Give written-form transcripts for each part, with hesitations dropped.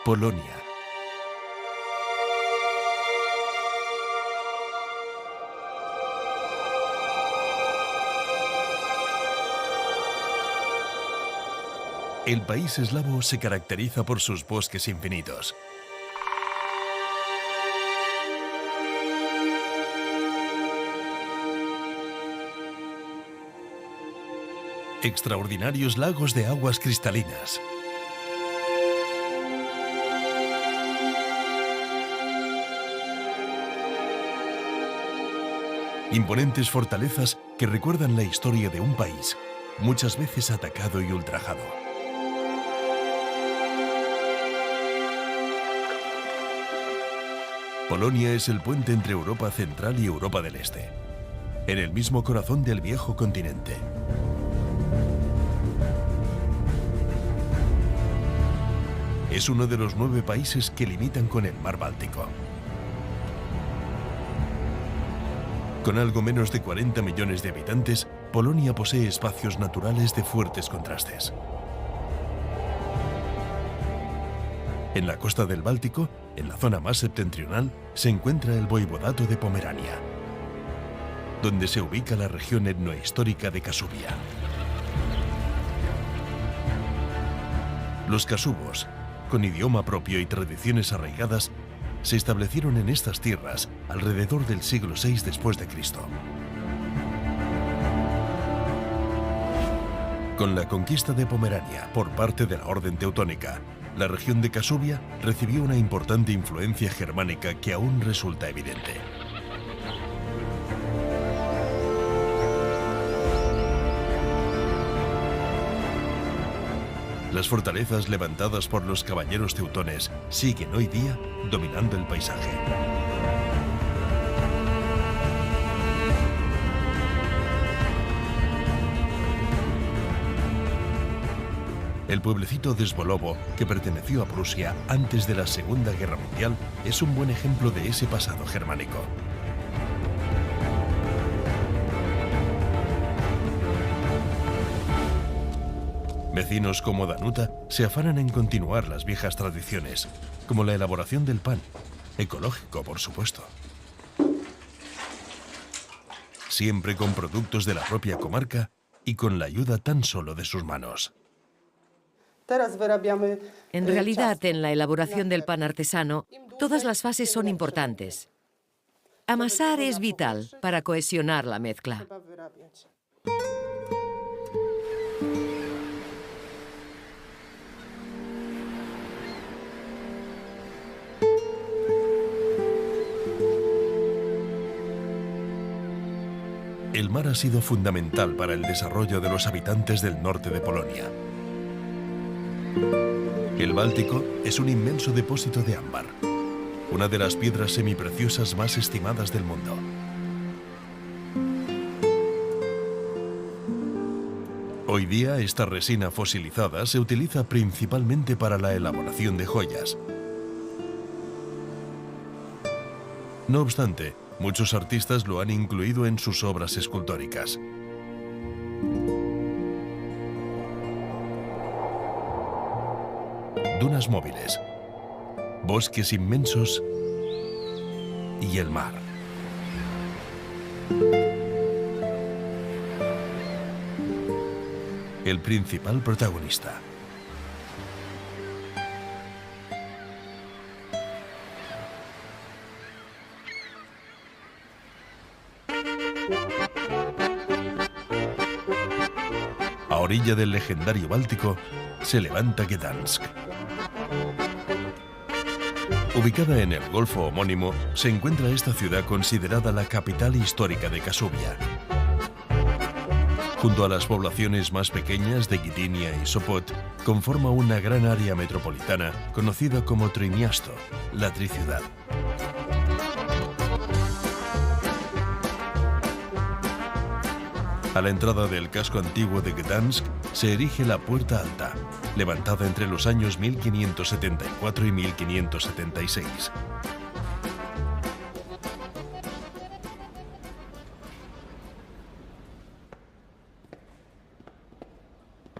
Polonia. El país eslavo se caracteriza por sus bosques infinitos. Extraordinarios lagos de aguas cristalinas. Imponentes fortalezas que recuerdan la historia de un país, muchas veces atacado y ultrajado. Polonia es el puente entre Europa Central y Europa del Este, en el mismo corazón del viejo continente. Es uno de los 9 países que limitan con el mar Báltico. Con algo menos de 40 millones de habitantes, Polonia posee espacios naturales de fuertes contrastes. En la costa del Báltico, en la zona más septentrional, se encuentra el Voivodato de Pomerania, donde se ubica la región etnohistórica de Kasubia. Los kasubos, con idioma propio y tradiciones arraigadas, se establecieron en estas tierras alrededor del siglo VI después de Cristo. Con la conquista de Pomerania por parte de la Orden Teutónica, la región de Kasubia recibió una importante influencia germánica que aún resulta evidente. Las fortalezas levantadas por los caballeros teutones siguen hoy día dominando el paisaje. El pueblecito de Svolovo, que perteneció a Prusia antes de la Segunda Guerra Mundial, es un buen ejemplo de ese pasado germánico. Vecinos como Danuta se afanan en continuar las viejas tradiciones, como la elaboración del pan, ecológico por supuesto. Siempre con productos de la propia comarca y con la ayuda tan solo de sus manos. En realidad, en la elaboración del pan artesano, todas las fases son importantes. Amasar es vital para cohesionar la mezcla. El mar ha sido fundamental para el desarrollo de los habitantes del norte de Polonia. El Báltico es un inmenso depósito de ámbar, una de las piedras semipreciosas más estimadas del mundo. Hoy día, esta resina fosilizada se utiliza principalmente para la elaboración de joyas. No obstante, muchos artistas lo han incluido en sus obras escultóricas. Dunas móviles, bosques inmensos y el mar. El principal protagonista. A orilla del legendario Báltico se levanta Gdansk. Ubicada en el golfo homónimo, se encuentra esta ciudad considerada la capital histórica de Kasubia. Junto a las poblaciones más pequeñas de Gdynia y Sopot, conforma una gran área metropolitana conocida como Trójmiasto, la Triciudad. A la entrada del casco antiguo de Gdansk se erige la Puerta Alta, levantada entre los años 1574 y 1576.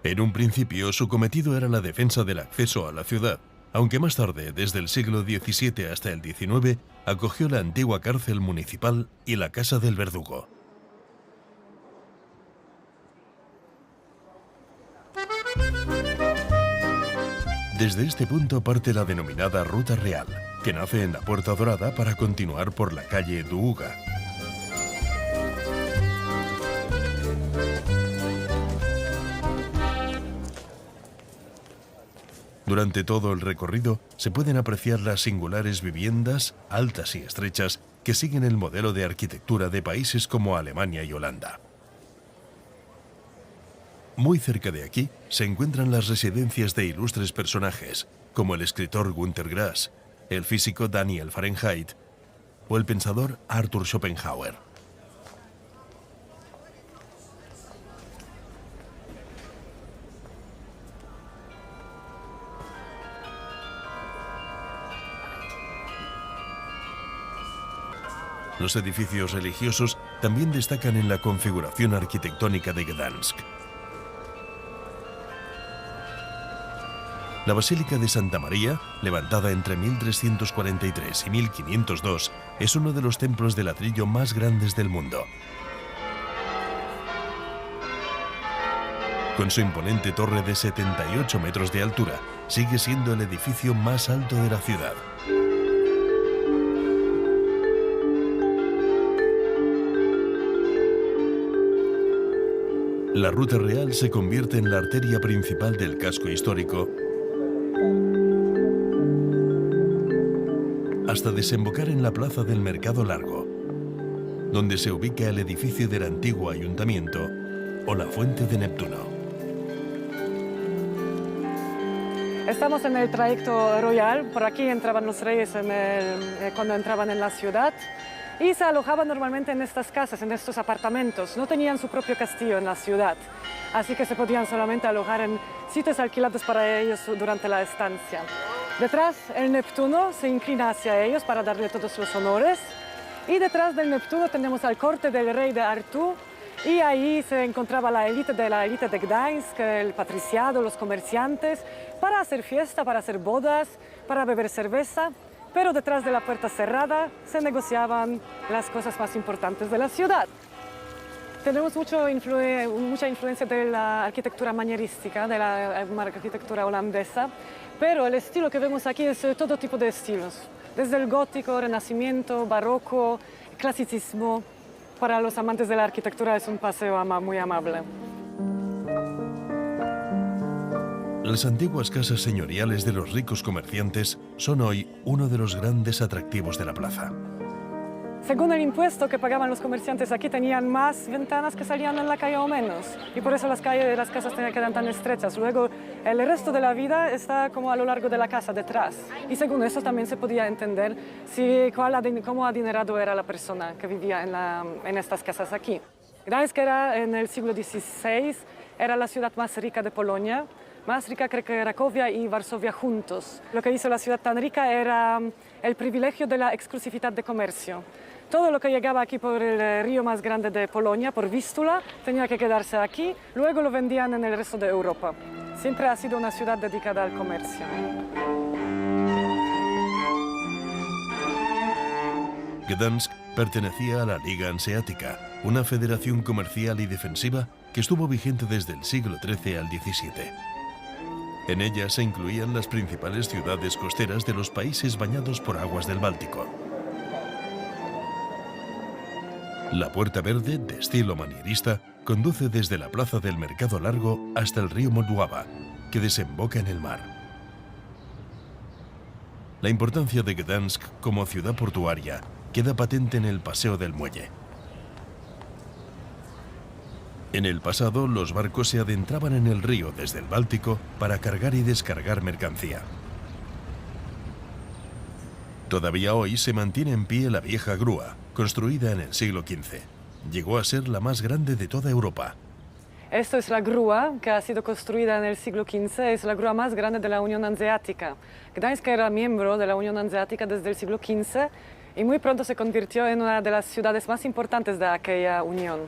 En un principio, su cometido era la defensa del acceso a la ciudad, aunque más tarde, desde el siglo XVII hasta el XIX, acogió la antigua cárcel municipal y la Casa del Verdugo. Desde este punto parte la denominada Ruta Real, que nace en la Puerta Dorada para continuar por la calle Duuga. Durante todo el recorrido se pueden apreciar las singulares viviendas, altas y estrechas, que siguen el modelo de arquitectura de países como Alemania y Holanda. Muy cerca de aquí se encuentran las residencias de ilustres personajes, como el escritor Günter Grass, el físico Daniel Fahrenheit o el pensador Arthur Schopenhauer. Los edificios religiosos también destacan en la configuración arquitectónica de Gdansk. La Basílica de Santa María, levantada entre 1343 y 1502, es uno de los templos de ladrillo más grandes del mundo. Con su imponente torre de 78 metros de altura, sigue siendo el edificio más alto de la ciudad. La Ruta Real se convierte en la arteria principal del casco histórico hasta desembocar en la plaza del Mercado Largo, donde se ubica el edificio del antiguo ayuntamiento o la Fuente de Neptuno. Estamos en el trayecto royal, por aquí entraban los reyes cuando entraban en la ciudad y se alojaban normalmente en estas casas, en estos apartamentos. No tenían su propio castillo en la ciudad, así que se podían solamente alojar en sitios alquilados para ellos durante la estancia. Detrás el Neptuno se inclina hacia ellos para darle todos los honores y detrás del Neptuno tenemos al corte del rey de Artú y ahí se encontraba la élite de Gdańsk, el patriciado, los comerciantes, para hacer fiesta, para hacer bodas, para beber cerveza, pero detrás de la puerta cerrada se negociaban las cosas más importantes de la ciudad. Tenemos mucha influencia de la arquitectura manierística, de la arquitectura holandesa, pero el estilo que vemos aquí es todo tipo de estilos, desde el gótico, renacimiento, barroco, clasicismo. Para los amantes de la arquitectura es un paseo muy amable. Las antiguas casas señoriales de los ricos comerciantes son hoy uno de los grandes atractivos de la plaza. Según el impuesto que pagaban los comerciantes aquí, tenían más ventanas que salían en la calle o menos. Y por eso las casas quedan tan estrechas. Luego, el resto de la vida está como a lo largo de la casa, detrás. Y según eso también se podía entender cómo adinerado era la persona que vivía en estas casas aquí. Gdańsk era, en el siglo XVI, era la ciudad más rica de Polonia. Más rica que Cracovia y Varsovia juntos. Lo que hizo la ciudad tan rica era el privilegio de la exclusividad de comercio. Todo lo que llegaba aquí por el río más grande de Polonia, por Vístula, tenía que quedarse aquí, luego lo vendían en el resto de Europa. Siempre ha sido una ciudad dedicada al comercio. Gdansk pertenecía a la Liga Hanseática, una federación comercial y defensiva que estuvo vigente desde el siglo XIII al XVII. En ella se incluían las principales ciudades costeras de los países bañados por aguas del Báltico. La Puerta Verde, de estilo manierista, conduce desde la plaza del Mercado Largo hasta el río Moldava, que desemboca en el mar. La importancia de Gdansk como ciudad portuaria queda patente en el Paseo del Muelle. En el pasado, los barcos se adentraban en el río desde el Báltico para cargar y descargar mercancía. Todavía hoy se mantiene en pie la vieja grúa, construida en el siglo XV. Llegó a ser la más grande de toda Europa. Esto es la grúa que ha sido construida en el siglo XV, es la grúa más grande de la Unión Hanseática. Gdańsk era miembro de la Unión Hanseática desde el siglo XV y muy pronto se convirtió en una de las ciudades más importantes de aquella unión.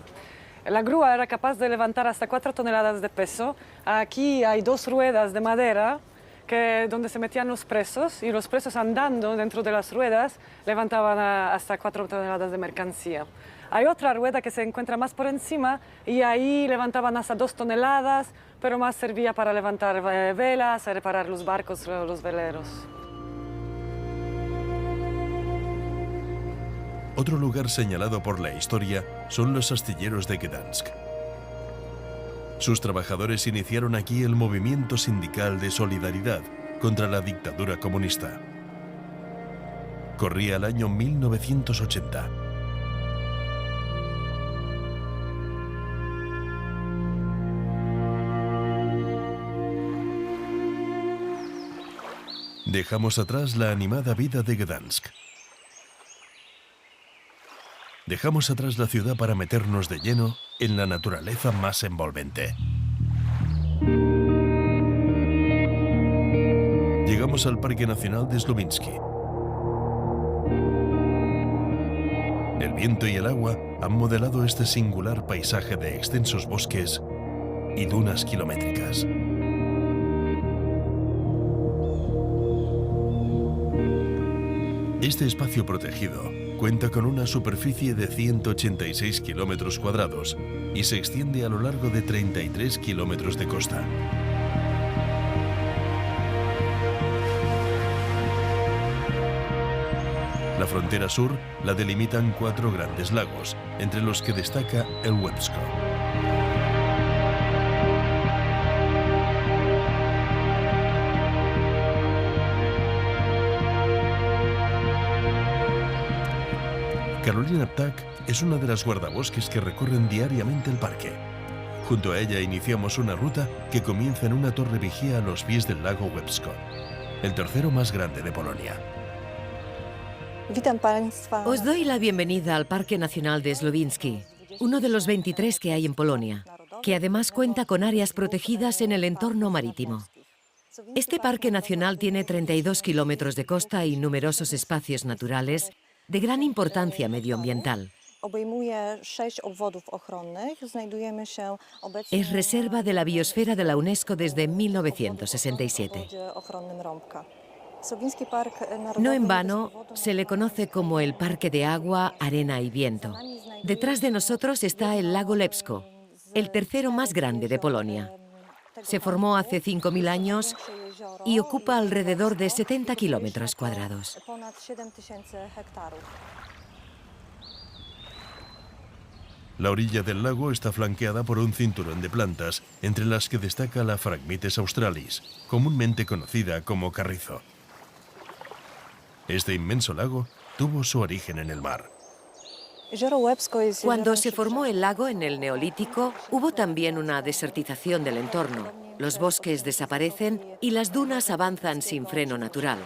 La grúa era capaz de levantar hasta 4 toneladas de peso. Aquí hay 2 ruedas de madera donde se metían los presos, y los presos andando dentro de las ruedas levantaban hasta 4 toneladas de mercancía. Hay otra rueda que se encuentra más por encima y ahí levantaban hasta 2 toneladas, pero más servía para levantar velas, reparar los barcos, los veleros. Otro lugar señalado por la historia son los astilleros de Gdansk. Sus trabajadores iniciaron aquí el movimiento sindical de solidaridad contra la dictadura comunista. Corría el año 1980. Dejamos atrás la animada vida de Gdansk. Dejamos atrás la ciudad para meternos de lleno en la naturaleza más envolvente. Llegamos al Parque Nacional de Slovinsky. El viento y el agua han modelado este singular paisaje de extensos bosques y dunas kilométricas. Este espacio protegido cuenta con una superficie de 186 kilómetros cuadrados y se extiende a lo largo de 33 kilómetros de costa. La frontera sur la delimitan 4 grandes lagos, entre los que destaca el Łebsko. Karolina Ptak es una de las guardabosques que recorren diariamente el parque. Junto a ella iniciamos una ruta que comienza en una torre vigía a los pies del lago Łebsko, el tercero más grande de Polonia. Os doy la bienvenida al Parque Nacional de Slovinsky, uno de los 23 que hay en Polonia, que además cuenta con áreas protegidas en el entorno marítimo. Este parque nacional tiene 32 kilómetros de costa y numerosos espacios naturales de gran importancia medioambiental. Es reserva de la biosfera de la UNESCO desde 1967. No en vano se le conoce como el Parque de Agua, Arena y Viento. Detrás de nosotros está el lago Łebsko, el tercero más grande de Polonia. Se formó hace 5.000 años y ocupa alrededor de 70 kilómetros cuadrados. La orilla del lago está flanqueada por un cinturón de plantas, entre las que destaca la Phragmites australis, comúnmente conocida como carrizo. Este inmenso lago tuvo su origen en el mar. Cuando se formó el lago en el Neolítico, hubo también una desertización del entorno. Los bosques desaparecen y las dunas avanzan sin freno natural.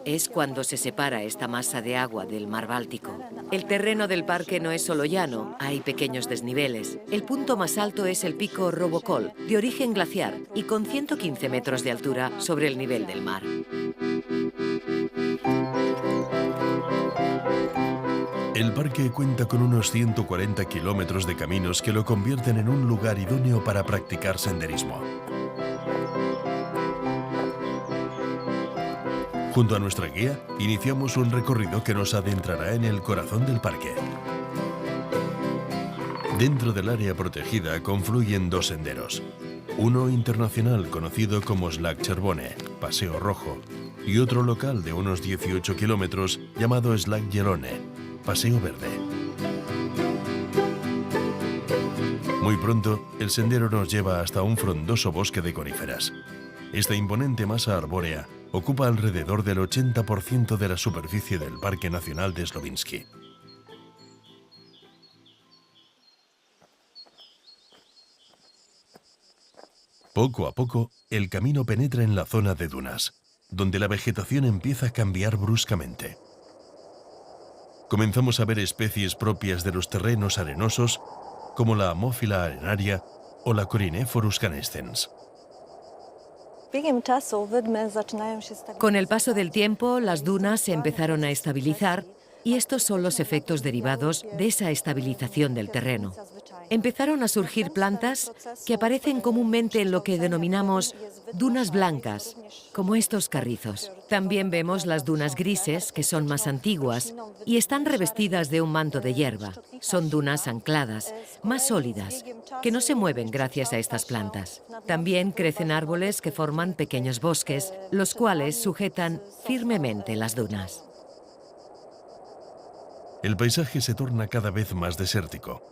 Es cuando se separa esta masa de agua del mar Báltico. El terreno del parque no es solo llano, hay pequeños desniveles. El punto más alto es el pico Robocol, de origen glaciar y con 115 metros de altura sobre el nivel del mar. El parque cuenta con unos 140 kilómetros de caminos que lo convierten en un lugar idóneo para practicar senderismo. Junto a nuestra guía, iniciamos un recorrido que nos adentrará en el corazón del parque. Dentro del área protegida confluyen 2 senderos. Uno internacional conocido como Szlak Czerwony, Paseo Rojo, y otro local de unos 18 kilómetros llamado Szlak Zielony, Paseo Verde. Muy pronto, el sendero nos lleva hasta un frondoso bosque de coníferas. Esta imponente masa arbórea ocupa alrededor del 80% de la superficie del Parque Nacional de Slovinsky. Poco a poco, el camino penetra en la zona de dunas, donde la vegetación empieza a cambiar bruscamente. Comenzamos a ver especies propias de los terrenos arenosos, como la Ammophila arenaria o la Corinephorus canescens. Con el paso del tiempo, las dunas se empezaron a estabilizar Y estos son los efectos derivados de esa estabilización del terreno. Empezaron a surgir plantas que aparecen comúnmente en lo que denominamos dunas blancas, como estos carrizos. También vemos las dunas grises, que son más antiguas, y están revestidas de un manto de hierba. Son dunas ancladas, más sólidas, que no se mueven gracias a estas plantas. También crecen árboles que forman pequeños bosques, los cuales sujetan firmemente las dunas. El paisaje se torna cada vez más desértico.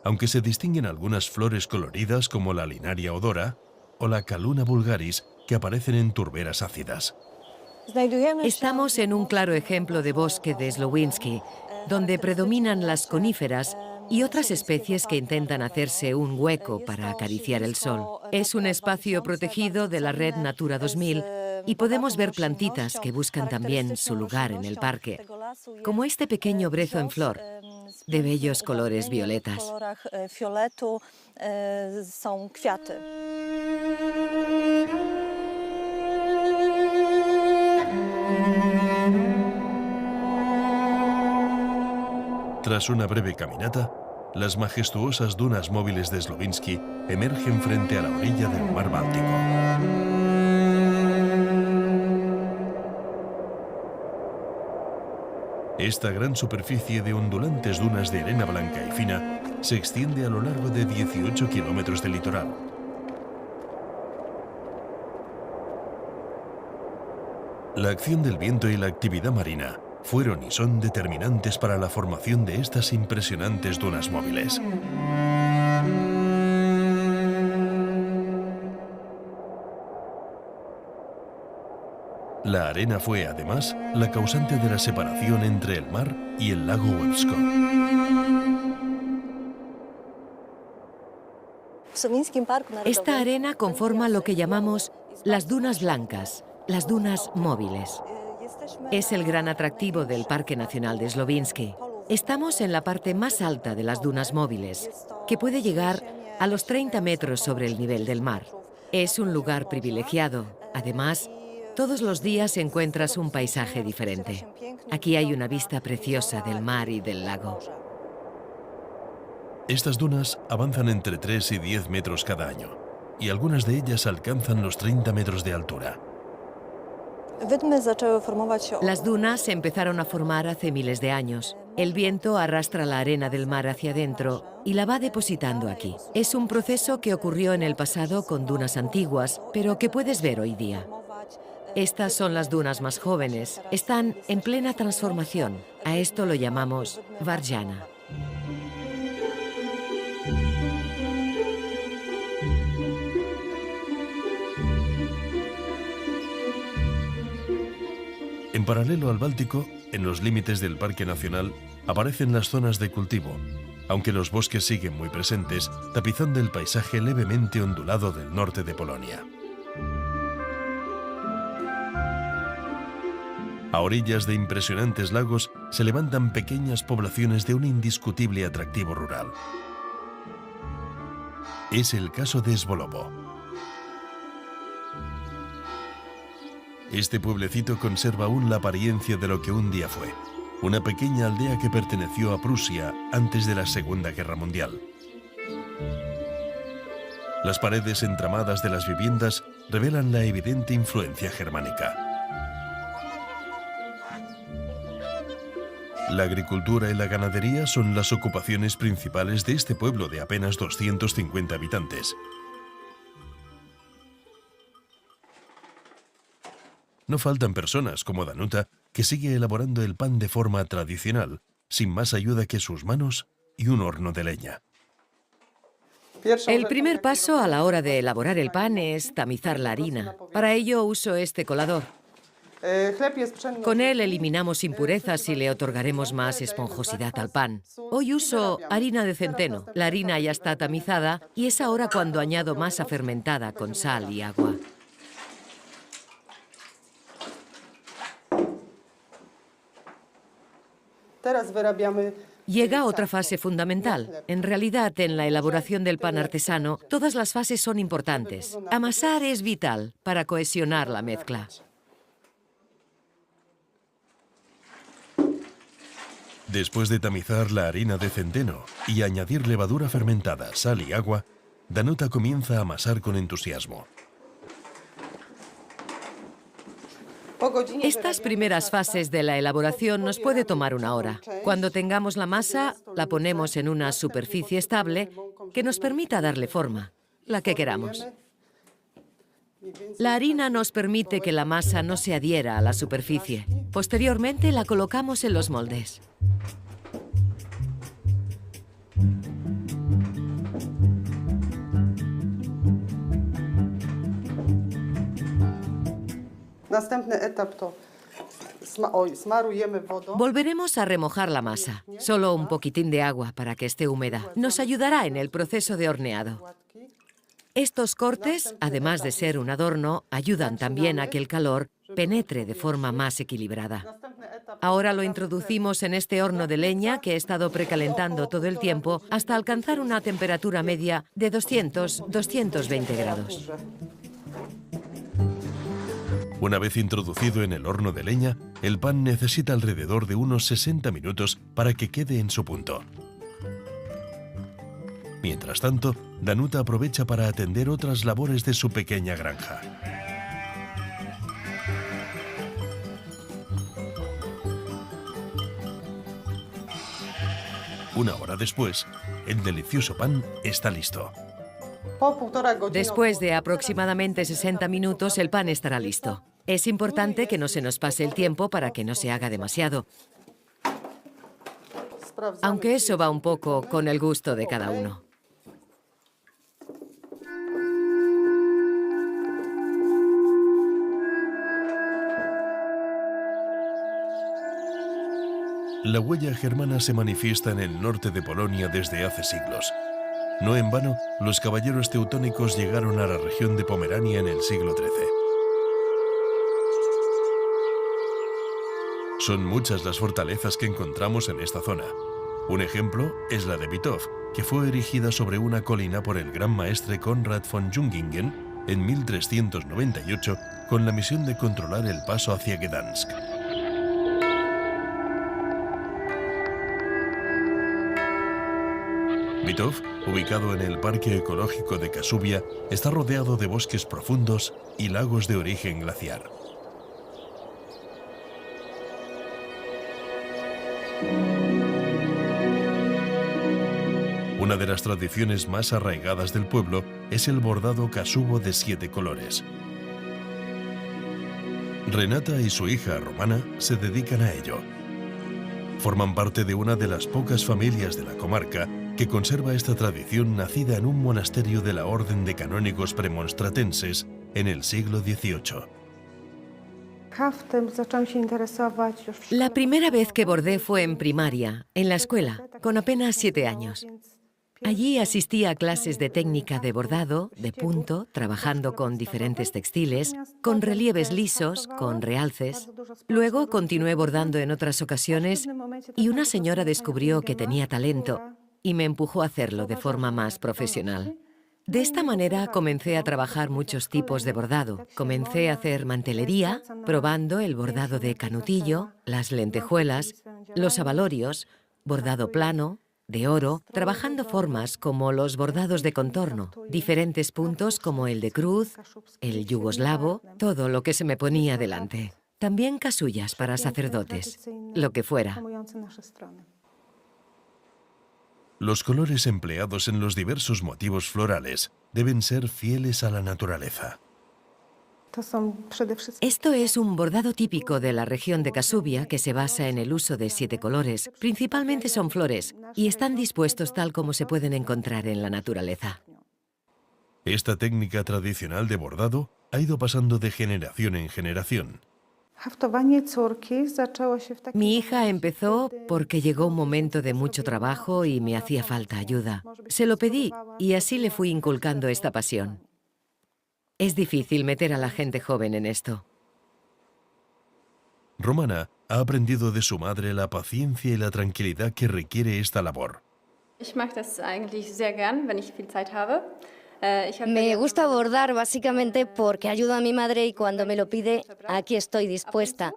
Aunque se distinguen algunas flores coloridas como la linaria odora o la Calluna vulgaris que aparecen en turberas ácidas. Estamos en un claro ejemplo de bosque de Słowinski, donde predominan las coníferas y otras especies que intentan hacerse un hueco para acariciar el sol. Es un espacio protegido de la red Natura 2000 y podemos ver plantitas que buscan también su lugar en el parque, como este pequeño brezo en flor, de bellos colores violetas. Tras una breve caminata, las majestuosas dunas móviles de Słowinski emergen frente a la orilla del mar Báltico. Esta gran superficie de ondulantes dunas de arena blanca y fina se extiende a lo largo de 18 kilómetros de litoral. La acción del viento y la actividad marina fueron y son determinantes para la formación de estas impresionantes dunas móviles. La arena fue, además, la causante de la separación entre el mar y el lago Łebsko. Esta arena conforma lo que llamamos las dunas blancas, las dunas móviles. Es el gran atractivo del Parque Nacional de Słowinski. Estamos en la parte más alta de las dunas móviles, que puede llegar a los 30 metros sobre el nivel del mar. Es un lugar privilegiado. Además, todos los días encuentras un paisaje diferente. Aquí hay una vista preciosa del mar y del lago. Estas dunas avanzan entre 3 y 10 metros cada año, y algunas de ellas alcanzan los 30 metros de altura. Las dunas se empezaron a formar hace miles de años. El viento arrastra la arena del mar hacia adentro y la va depositando aquí. Es un proceso que ocurrió en el pasado con dunas antiguas, pero que puedes ver hoy día. Estas son las dunas más jóvenes. Están en plena transformación. A esto lo llamamos Varjana. En paralelo al Báltico, en los límites del Parque Nacional, aparecen las zonas de cultivo, aunque los bosques siguen muy presentes, tapizando el paisaje levemente ondulado del norte de Polonia. A orillas de impresionantes lagos se levantan pequeñas poblaciones de un indiscutible atractivo rural. Es el caso de Svolovo. Este pueblecito conserva aún la apariencia de lo que un día fue, una pequeña aldea que perteneció a Prusia antes de la Segunda Guerra Mundial. Las paredes entramadas de las viviendas revelan la evidente influencia germánica. La agricultura y la ganadería son las ocupaciones principales de este pueblo de apenas 250 habitantes. No faltan personas como Danuta, que sigue elaborando el pan de forma tradicional, sin más ayuda que sus manos y un horno de leña. El primer paso a la hora de elaborar el pan es tamizar la harina. Para ello uso este colador. Con él eliminamos impurezas y le otorgaremos más esponjosidad al pan. Hoy uso harina de centeno. La harina ya está tamizada y es ahora cuando añado masa fermentada con sal y agua. Llega otra fase fundamental. En realidad, en la elaboración del pan artesano, todas las fases son importantes. Amasar es vital para cohesionar la mezcla. Después de tamizar la harina de centeno y añadir levadura fermentada, sal y agua, Danuta comienza a amasar con entusiasmo. Estas primeras fases de la elaboración nos puede tomar 1 hora. Cuando tengamos la masa, la ponemos en una superficie estable que nos permita darle forma, la que queramos. La harina nos permite que la masa no se adhiera a la superficie. Posteriormente la colocamos en los moldes. Volveremos a remojar la masa, solo un poquitín de agua para que esté húmeda. Nos ayudará en el proceso de horneado. Estos cortes, además de ser un adorno, ayudan también a que el calor penetre de forma más equilibrada. Ahora lo introducimos en este horno de leña que he estado precalentando todo el tiempo hasta alcanzar una temperatura media de 200-220 grados. Una vez introducido en el horno de leña, el pan necesita alrededor de unos 60 minutos para que quede en su punto. Mientras tanto, Danuta aprovecha para atender otras labores de su pequeña granja. Una hora después, el delicioso pan está listo. Después de aproximadamente 60 minutos, el pan estará listo. Es importante que no se nos pase el tiempo para que no se haga demasiado, aunque eso va un poco con el gusto de cada uno. La huella germana se manifiesta en el norte de Polonia desde hace siglos. No en vano, los caballeros teutónicos llegaron a la región de Pomerania en el siglo XIII. Son muchas las fortalezas que encontramos en esta zona. Un ejemplo es la de Witow, que fue erigida sobre una colina por el gran maestre Konrad von Jungingen en 1398 con la misión de controlar el paso hacia Gdansk. Witow, ubicado en el Parque Ecológico de Kasubia, está rodeado de bosques profundos y lagos de origen glaciar. Una de las tradiciones más arraigadas del pueblo es el bordado kasubo de 7 colores. Renata y su hija Romana se dedican a ello. Forman parte de una de las pocas familias de la comarca que conserva esta tradición nacida en un monasterio de la Orden de Canónigos Premonstratenses en el siglo XVIII. La primera vez que bordé fue en primaria, en la escuela, con apenas 7 años. Allí asistí a clases de técnica de bordado, de punto, trabajando con diferentes textiles, con relieves lisos, con realces. Luego continué bordando en otras ocasiones y una señora descubrió que tenía talento y me empujó a hacerlo de forma más profesional. De esta manera comencé a trabajar muchos tipos de bordado. Comencé a hacer mantelería, probando el bordado de canutillo, las lentejuelas, los abalorios, bordado plano, de oro, trabajando formas como los bordados de contorno, diferentes puntos como el de cruz, el yugoslavo, todo lo que se me ponía delante. También casullas para sacerdotes, lo que fuera. Los colores empleados en los diversos motivos florales deben ser fieles a la naturaleza. Esto es un bordado típico de la región de Kasubia que se basa en el uso de 7 colores. Principalmente son flores y están dispuestos tal como se pueden encontrar en la naturaleza. Esta técnica tradicional de bordado ha ido pasando de generación en generación. Mi hija empezó porque llegó un momento de mucho trabajo y me hacía falta ayuda. Se lo pedí y así le fui inculcando esta pasión. Es difícil meter a la gente joven en esto. Romana ha aprendido de su madre la paciencia y la tranquilidad que requiere esta labor. Me gusta bordar básicamente porque ayudo a mi madre y cuando me lo pide, aquí estoy dispuesta.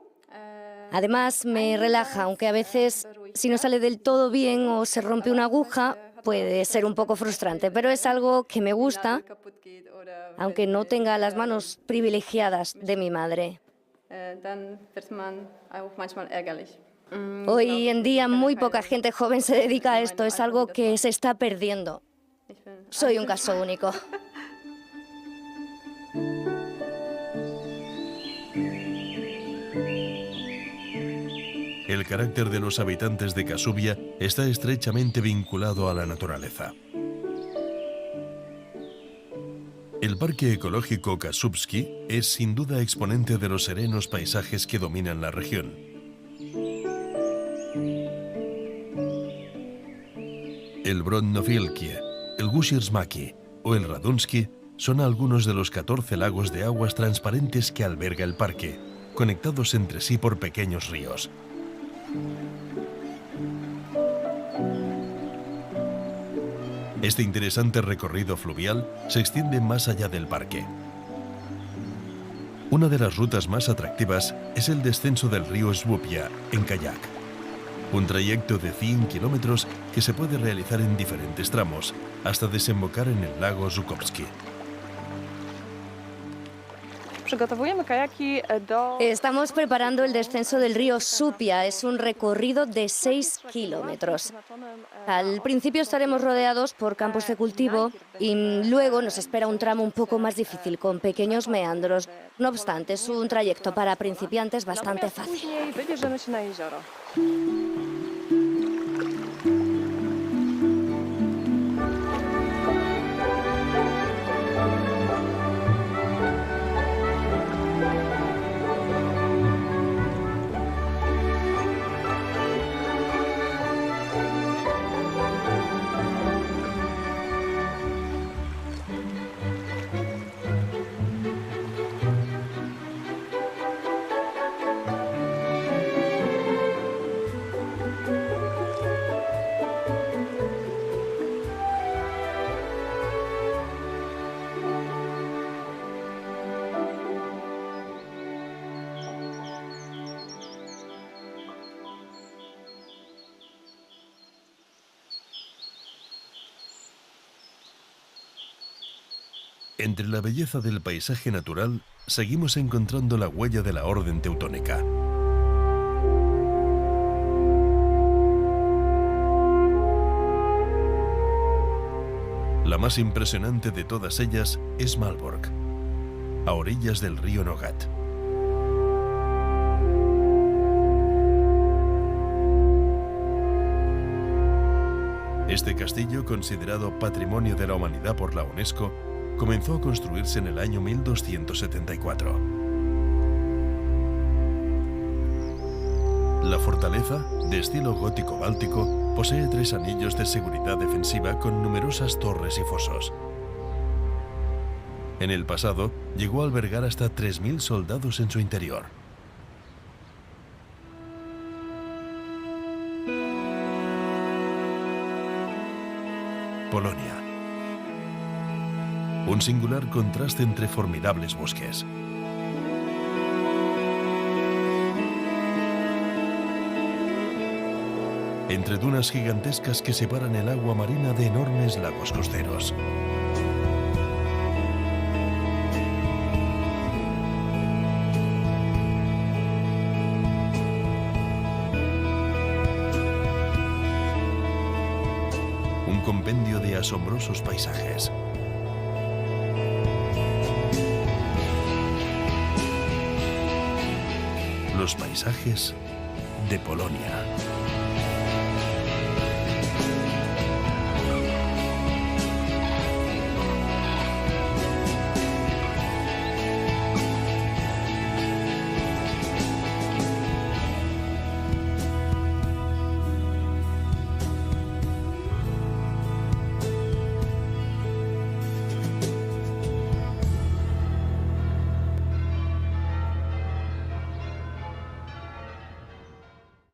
Además, me relaja, aunque a veces, si no sale del todo bien o se rompe una aguja, puede ser un poco frustrante, pero es algo que me gusta, aunque no tenga las manos privilegiadas de mi madre. Hoy en día muy poca gente joven se dedica a esto, es algo que se está perdiendo. Soy un caso único. El carácter de los habitantes de Kasubia está estrechamente vinculado a la naturaleza. El Parque Ecológico Kasubski es sin duda exponente de los serenos paisajes que dominan la región. El Brodnovilkie, el Gusiersmaki o el Radunsky son algunos de los 14 lagos de aguas transparentes que alberga el parque, conectados entre sí por pequeños ríos. Este interesante recorrido fluvial se extiende más allá del parque. Una de las rutas más atractivas es el descenso del río Svupia en kayak. Un trayecto de 100 kilómetros que se puede realizar en diferentes tramos, hasta desembocar en el lago Żukovski. Estamos preparando el descenso del río Supia. Es un recorrido de 6 kilómetros. Al principio estaremos rodeados por campos de cultivo y luego nos espera un tramo un poco más difícil, con pequeños meandros. No obstante, es un trayecto para principiantes bastante fácil. Entre la belleza del paisaje natural, seguimos encontrando la huella de la Orden Teutónica. La más impresionante de todas ellas es Malbork, a orillas del río Nogat. Este castillo, considerado Patrimonio de la Humanidad por la UNESCO, comenzó a construirse en el año 1274. La fortaleza, de estilo gótico báltico, posee 3 anillos de seguridad defensiva con numerosas torres y fosos. En el pasado, llegó a albergar hasta 3.000 soldados en su interior. Polonia. Un singular contraste entre formidables bosques. Entre dunas gigantescas que separan el agua marina de enormes lagos costeros. Un compendio de asombrosos paisajes. Los paisajes de Polonia.